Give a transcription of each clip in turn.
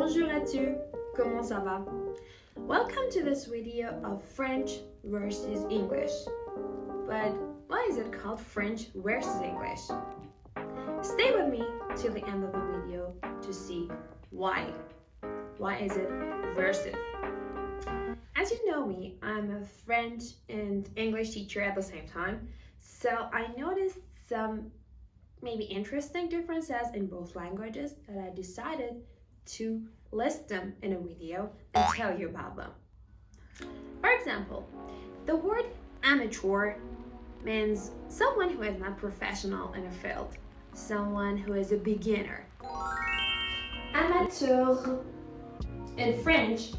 Bonjour à tu, comment ça va? Welcome to this video of French versus English. But why is it called French versus English? Stay with me till the end of the video to see why. Why is it versus? As you know me, I'm a French and English teacher at the same time, so I noticed some maybe interesting differences in both languages that I decided to list them in a video and tell you about them. For example, the word amateur means someone who is not professional in a field, someone who is a beginner. Amateur in French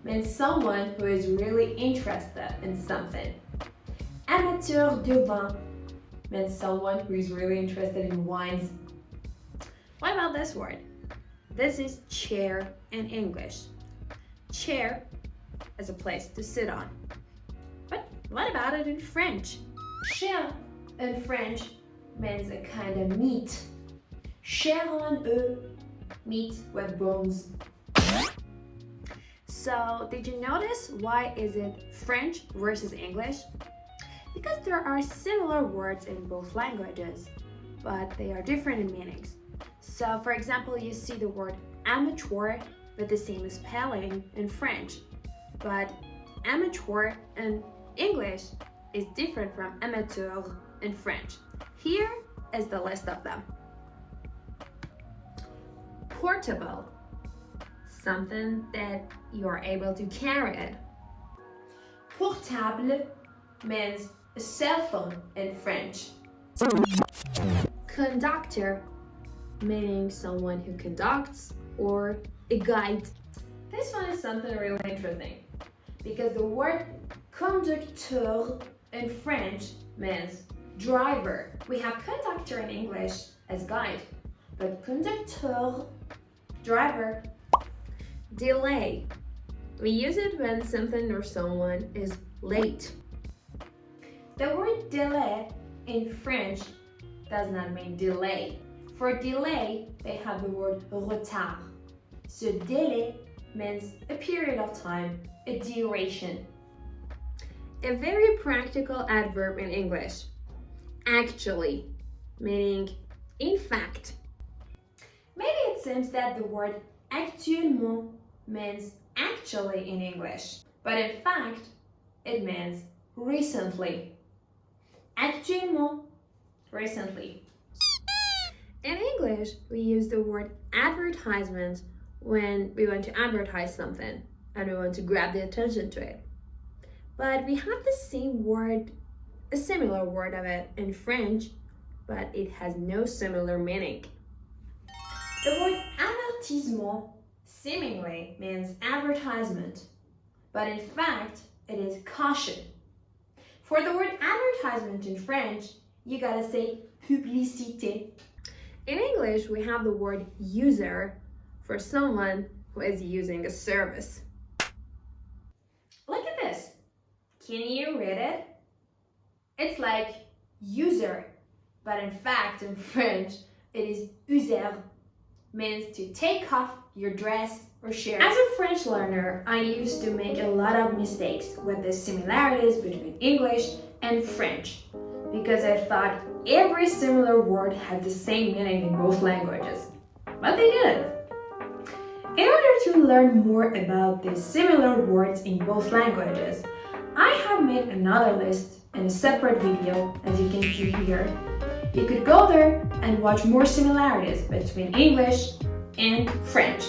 means someone who is really interested in something. Amateur de vin means someone who is really interested in wines. What about this word? This is chair in English. Chair is a place to sit on. But what about it in French? Chair in French means a kind of meat. Chair en eux, meat with bones. So, did you notice why is it French versus English? Because there are similar words in both languages, but they are different in meanings. So, for example, you see the word amateur with the same spelling in French, but amateur in English is different from amateur in French. Here is the list of them. Portable, something that you are able to carry it. Portable means a cell phone in French. Conductor, meaning someone who conducts, or a guide. This one is something really interesting because the word conducteur in French means driver. We have conductor in English as guide, but conducteur, driver. Delay. We use it when something or someone is late. The word delay in French does not mean delay. For delay, they have the word retard. So délai means a period of time, a duration. A very practical adverb in English. Actually, meaning in fact. Maybe it seems that the word actuellement means actually in English, but in fact, it means recently. Actuellement, recently. In English, we use the word advertisement when we want to advertise something and we want to grab the attention to it. But we have the same word, a similar word of it in French, but it has no similar meaning. The word avertissement seemingly means advertisement, but in fact, it is caution. For the word advertisement in French, you gotta say publicité. In English, we have the word user for someone who is using a service. Look at this. Can you read it? It's like user, but in fact, in French, it is user, means to take off your dress or shirt. As a French learner, I used to make a lot of mistakes with the similarities between English and French because I thought every similar word had the same meaning in both languages, but they didn't. In order to learn more about the similar words in both languages, I have made another list in a separate video, as you can see here. You could go there and watch more similarities between English and French.